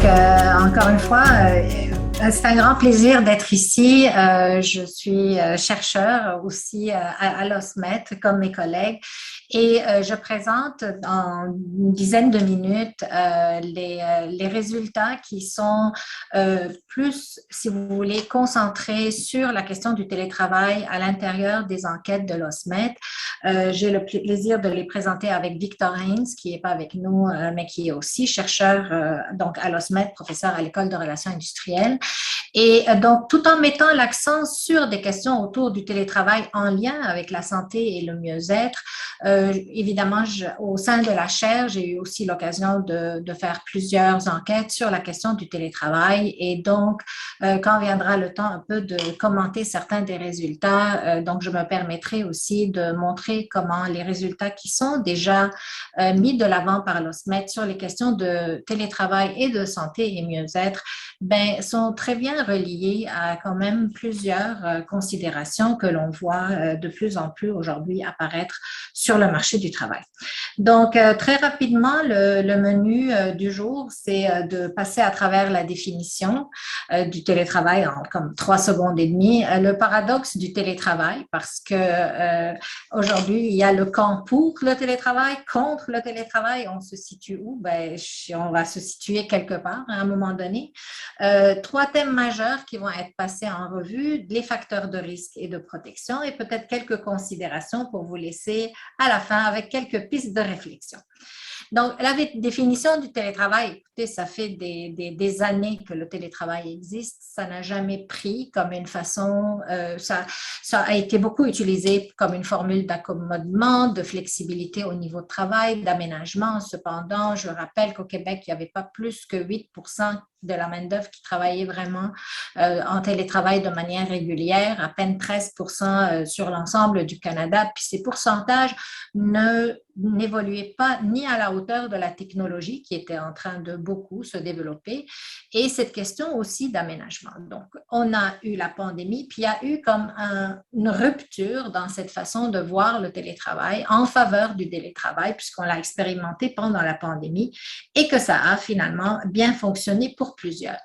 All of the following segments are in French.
Encore une fois, c'est un grand plaisir d'être ici. Je suis chercheur aussi à l'OSMET, comme mes collègues, et je présente en une dizaine de minutes les résultats qui sont plus, si vous voulez, concentrés sur la question du télétravail à l'intérieur des enquêtes de l'OSMET. J'ai le plaisir de les présenter avec Victor Haynes, qui n'est pas avec nous, mais qui est aussi chercheur donc à l'OSMET, professeur à l'École de relations industrielles. Et donc, tout en mettant l'accent sur des questions autour du télétravail en lien avec la santé et le mieux-être, évidemment, au sein de la chaire, j'ai eu aussi l'occasion de faire plusieurs enquêtes sur la question du télétravail. Et donc, quand viendra le temps un peu de commenter certains des résultats, donc je me permettrai aussi de montrer comment les résultats qui sont déjà mis de l'avant par l'OSMET sur les questions de télétravail et de santé et mieux-être, ben, sont très bien reliés à quand même plusieurs considérations que l'on voit de plus en plus aujourd'hui apparaître sur le marché du travail. Donc, très rapidement, le menu du jour, c'est de passer à travers la définition du télétravail en comme 3 secondes et demie. Le paradoxe du télétravail, parce que aujourd'hui, il y a le camp pour le télétravail, contre le télétravail. On se situe où? Ben, on va se situer quelque part à un moment donné. 3 thèmes majeurs qui vont être passés en revue, les facteurs de risque et de protection et peut-être quelques considérations pour vous laisser à la fin avec quelques pistes de réflexion. Donc, la définition du télétravail, écoutez, ça fait des années que le télétravail existe. Ça n'a jamais pris comme une façon, ça a été beaucoup utilisé comme une formule d'accommodement, de flexibilité au niveau de travail, d'aménagement. Cependant, je rappelle qu'au Québec, il n'y avait pas plus que 8% de la main-d'œuvre qui travaillait vraiment en télétravail de manière régulière, à peine 13% sur l'ensemble du Canada. Puis ces pourcentages n'évoluaient pas ni à la hauteur de la technologie qui était en train de beaucoup se développer et cette question aussi d'aménagement. Donc, on a eu la pandémie, puis il y a eu comme une rupture dans cette façon de voir le télétravail en faveur du télétravail puisqu'on l'a expérimenté pendant la pandémie et que ça a finalement bien fonctionné pour plusieurs.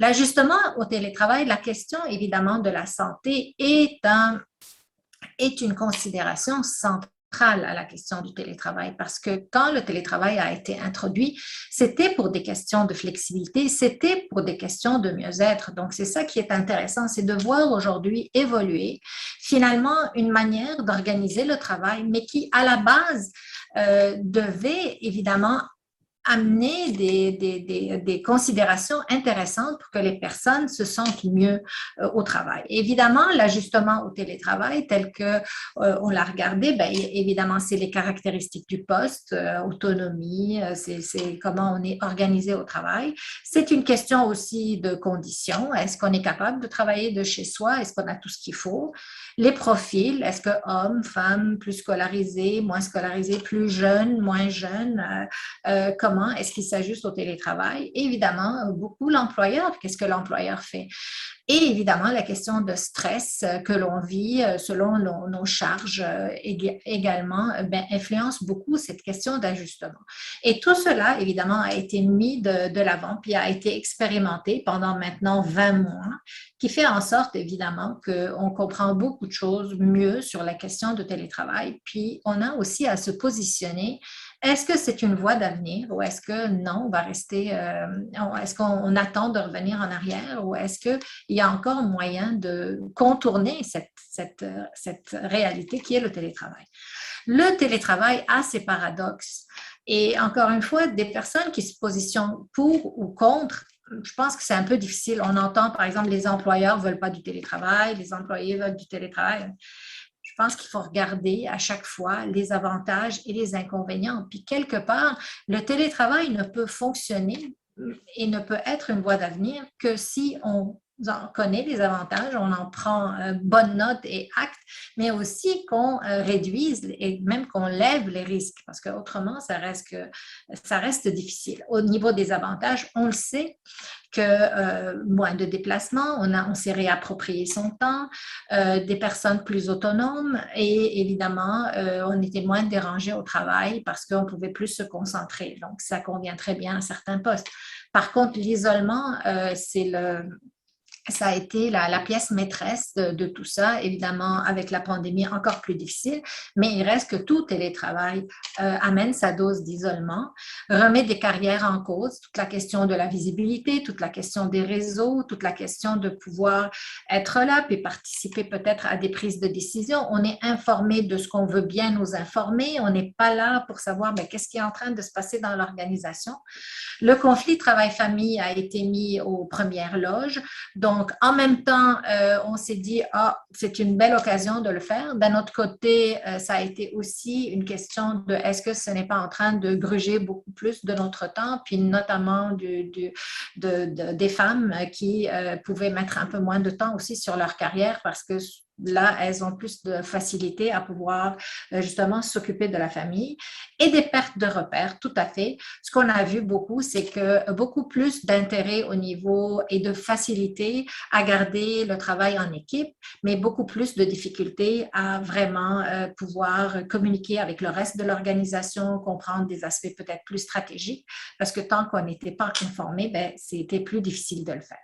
L'ajustement au télétravail, la question évidemment de la santé est une considération centrale à la question du télétravail parce que quand le télétravail a été introduit, c'était pour des questions de flexibilité, c'était pour des questions de mieux-être. Donc, c'est ça qui est intéressant, c'est de voir aujourd'hui évoluer finalement une manière d'organiser le travail, mais qui, à la base, devait évidemment amener des considérations intéressantes pour que les personnes se sentent mieux au travail. Évidemment, l'ajustement au télétravail tel que on l'a regardé, bien, évidemment, c'est les caractéristiques du poste, autonomie, c'est comment on est organisé au travail. C'est une question aussi de conditions. Est-ce qu'on est capable de travailler de chez soi? Est-ce qu'on a tout ce qu'il faut? Les profils, est-ce que hommes, femmes, plus scolarisés, moins scolarisés, plus jeunes, moins jeunes, comment est-ce qu'il s'ajuste au télétravail? Et évidemment, beaucoup l'employeur, qu'est-ce que l'employeur fait? Et évidemment, la question de stress que l'on vit selon nos charges également ben, influence beaucoup cette question d'ajustement. Et tout cela, évidemment, a été mis de l'avant, puis a été expérimenté pendant maintenant 20 mois, qui fait en sorte, évidemment, qu'on comprend beaucoup de choses mieux sur la question de télétravail. Puis, on a aussi à se positionner. Est-ce que c'est une voie d'avenir ou est-ce que non, on va rester, est-ce qu'on attend de revenir en arrière ou est-ce qu'il y a encore moyen de contourner cette réalité qui est le télétravail? Le télétravail a ses paradoxes et encore une fois, des personnes qui se positionnent pour ou contre, je pense que c'est un peu difficile. On entend, par exemple, les employeurs ne veulent pas du télétravail, les employés veulent du télétravail. Je pense qu'il faut regarder à chaque fois les avantages et les inconvénients. Puis quelque part, le télétravail ne peut fonctionner et ne peut être une voie d'avenir que si on en connaît les avantages, on en prend bonne note et acte, mais aussi qu'on réduise et même qu'on lève les risques, parce qu'autrement, ça reste difficile. Au niveau des avantages, on le sait, que moins de déplacements, on s'est réapproprié son temps, des personnes plus autonomes et évidemment, on était moins dérangé au travail parce qu'on pouvait plus se concentrer. Donc, ça convient très bien à certains postes. Par contre, l'isolement, ça a été la pièce maîtresse de tout ça, évidemment avec la pandémie encore plus difficile, mais il reste que tout télétravail amène sa dose d'isolement, remet des carrières en cause, toute la question de la visibilité, toute la question des réseaux, toute la question de pouvoir être là puis participer peut-être à des prises de décision. On est informé de ce qu'on veut bien nous informer, on n'est pas là pour savoir qu'est-ce qui est en train de se passer dans l'organisation. Le conflit travail-famille a été mis aux premières loges. Donc, en même temps, on s'est dit, c'est une belle occasion de le faire. D'un autre côté, ça a été aussi une question de est-ce que ce n'est pas en train de gruger beaucoup plus de notre temps, puis notamment des femmes qui pouvaient mettre un peu moins de temps aussi sur leur carrière parce que là, elles ont plus de facilité à pouvoir justement s'occuper de la famille et des pertes de repères, tout à fait. Ce qu'on a vu beaucoup, c'est que beaucoup plus d'intérêt au niveau et de facilité à garder le travail en équipe, mais beaucoup plus de difficultés à vraiment pouvoir communiquer avec le reste de l'organisation, comprendre des aspects peut-être plus stratégiques, parce que tant qu'on n'était pas conformé, c'était plus difficile de le faire.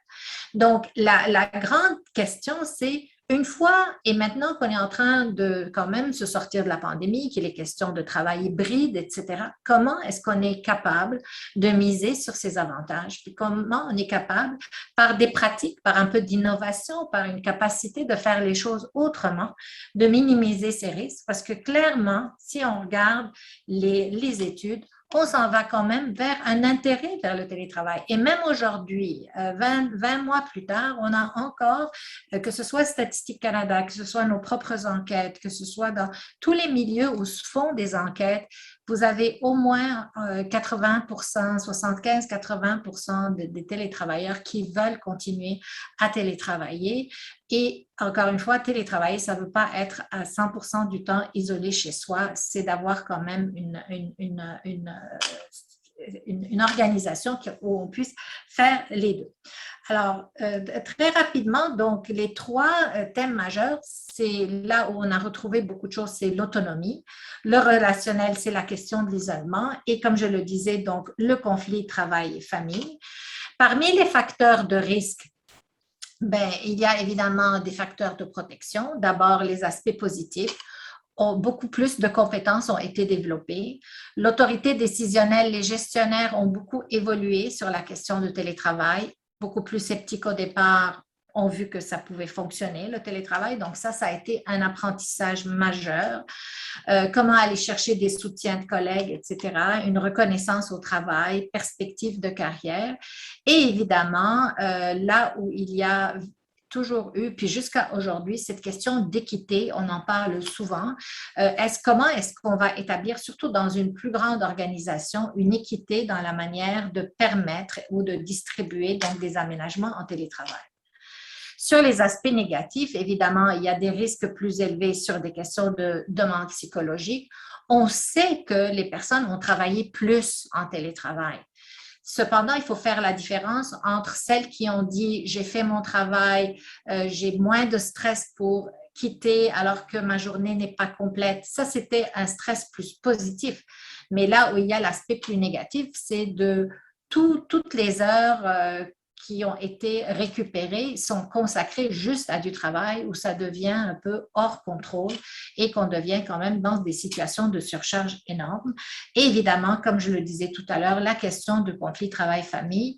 Donc, la grande question, c'est une fois, et maintenant qu'on est en train de quand même se sortir de la pandémie, qu'il est question de travail hybride, etc., comment est-ce qu'on est capable de miser sur ces avantages? Puis comment on est capable, par des pratiques, par un peu d'innovation, par une capacité de faire les choses autrement, de minimiser ces risques? Parce que clairement, si on regarde les études, on s'en va quand même vers un intérêt vers le télétravail. Et même aujourd'hui, 20 mois plus tard, on a encore, que ce soit Statistique Canada, que ce soit nos propres enquêtes, que ce soit dans tous les milieux où se font des enquêtes, vous avez au moins 80%, 75-80% des télétravailleurs qui veulent continuer à télétravailler. Et encore une fois, télétravailler, ça ne veut pas être à 100% du temps isolé chez soi, c'est d'avoir quand même une organisation où on puisse faire les deux. Alors, très rapidement, donc les trois thèmes majeurs, c'est là où on a retrouvé beaucoup de choses, c'est l'autonomie. Le relationnel, c'est la question de l'isolement. Et comme je le disais, donc le conflit travail et famille. Parmi les facteurs de risque, il y a évidemment des facteurs de protection. D'abord, les aspects positifs. Beaucoup plus de compétences ont été développées. L'autorité décisionnelle, les gestionnaires ont beaucoup évolué sur la question du télétravail. Beaucoup plus sceptiques au départ ont vu que ça pouvait fonctionner, le télétravail. Donc ça a été un apprentissage majeur. Comment aller chercher des soutiens de collègues, etc., une reconnaissance au travail, perspective de carrière. Et évidemment, là où il y a toujours eu, puis jusqu'à aujourd'hui, cette question d'équité, on en parle souvent. Comment est-ce qu'on va établir, surtout dans une plus grande organisation, une équité dans la manière de permettre ou de distribuer donc, des aménagements en télétravail? Sur les aspects négatifs, évidemment, il y a des risques plus élevés sur des questions de demande psychologique. On sait que les personnes ont travaillé plus en télétravail. Cependant, il faut faire la différence entre celles qui ont dit « j'ai fait mon travail, j'ai moins de stress pour quitter alors que ma journée n'est pas complète ». Ça, c'était un stress plus positif. Mais là où il y a l'aspect plus négatif, c'est de toutes les heures qui ont été récupérées sont consacrées juste à du travail où ça devient un peu hors contrôle et qu'on devient quand même dans des situations de surcharge énorme. Et évidemment, comme je le disais tout à l'heure, la question du conflit travail-famille,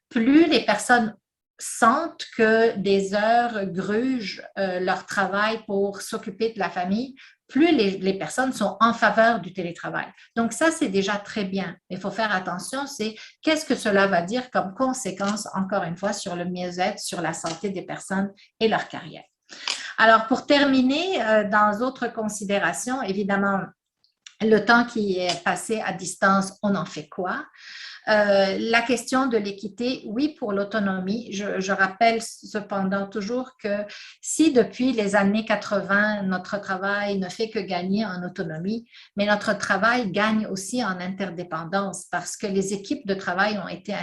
plus les personnes sentent que des heures grugent leur travail pour s'occuper de la famille, plus les personnes sont en faveur du télétravail. Donc ça, c'est déjà très bien. Il faut faire attention, c'est qu'est-ce que cela va dire comme conséquence, encore une fois, sur le mieux-être, sur la santé des personnes et leur carrière. Alors, pour terminer, dans d'autres considérations, évidemment, le temps qui est passé à distance, on en fait quoi? La question de l'équité, oui, pour l'autonomie. Je rappelle cependant toujours que si depuis les années 80, notre travail ne fait que gagner en autonomie, mais notre travail gagne aussi en interdépendance parce que les équipes de travail ont été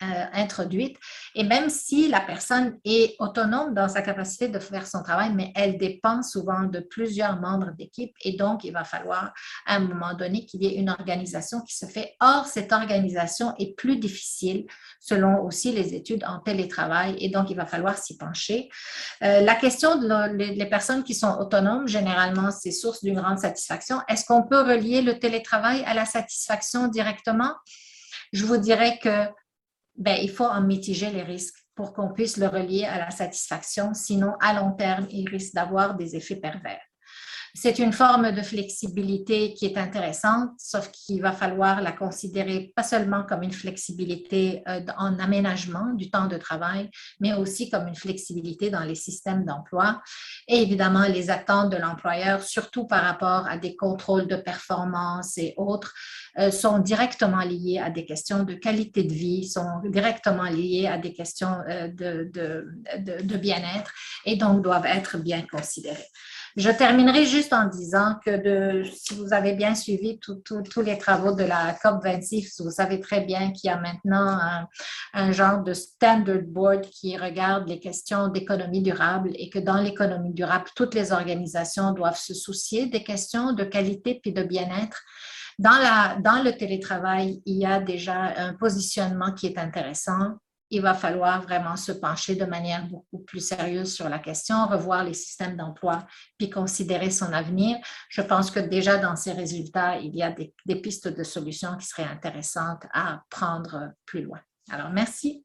introduite. Et même si la personne est autonome dans sa capacité de faire son travail, mais elle dépend souvent de plusieurs membres d'équipe et donc il va falloir à un moment donné qu'il y ait une organisation qui se fait. Or, cette organisation est plus difficile selon aussi les études en télétravail et donc il va falloir s'y pencher. La question des personnes qui sont autonomes, généralement, c'est source d'une grande satisfaction. Est-ce qu'on peut relier le télétravail à la satisfaction directement? Je vous dirais que il faut en mitiger les risques pour qu'on puisse le relier à la satisfaction. Sinon, à long terme, il risque d'avoir des effets pervers. C'est une forme de flexibilité qui est intéressante, sauf qu'il va falloir la considérer pas seulement comme une flexibilité en aménagement du temps de travail, mais aussi comme une flexibilité dans les systèmes d'emploi. Et évidemment, les attentes de l'employeur, surtout par rapport à des contrôles de performance et autres, sont directement liées à des questions de qualité de vie, sont directement liées à des questions de bien-être et donc doivent être bien considérées. Je terminerai juste en disant que si vous avez bien suivi tous les travaux de la COP26, vous savez très bien qu'il y a maintenant un genre de standard board qui regarde les questions d'économie durable et que dans l'économie durable, toutes les organisations doivent se soucier des questions de qualité puis de bien-être. Dans le télétravail, il y a déjà un positionnement qui est intéressant. Il va falloir vraiment se pencher de manière beaucoup plus sérieuse sur la question, revoir les systèmes d'emploi, puis considérer son avenir. Je pense que déjà dans ces résultats, il y a des pistes de solutions qui seraient intéressantes à prendre plus loin. Alors, merci.